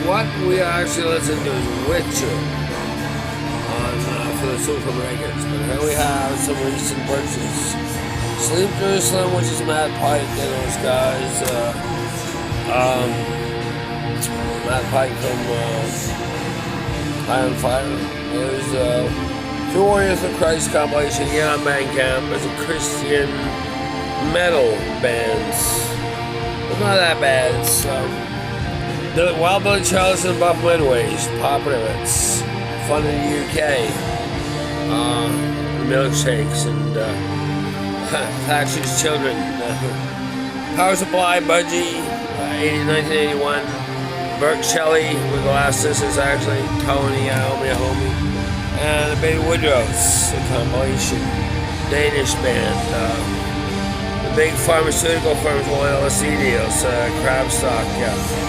what we actually listen to is Witcher on for the Super Records. But here we have some recent purchases. Sleep Jerusalem, which is Matt Pike and those guys. Matt Pike from High on Fire. There's Two Warriors of Christ compilation here on Bandcamp. There's a Christian metal bands. It's not that bad. It's the Wild Billy Charles and Buff Midways, Popular Hits, Fun in the UK, Milkshakes, and Thatcher's Children, Power Supply, Budgie, 1981, Burke Shelley with Glasses is actually Tony, my homie, and the Baby Woodrows, a compilation, Danish band. The big pharmaceutical firms will LSD deals, Crabstock, yeah.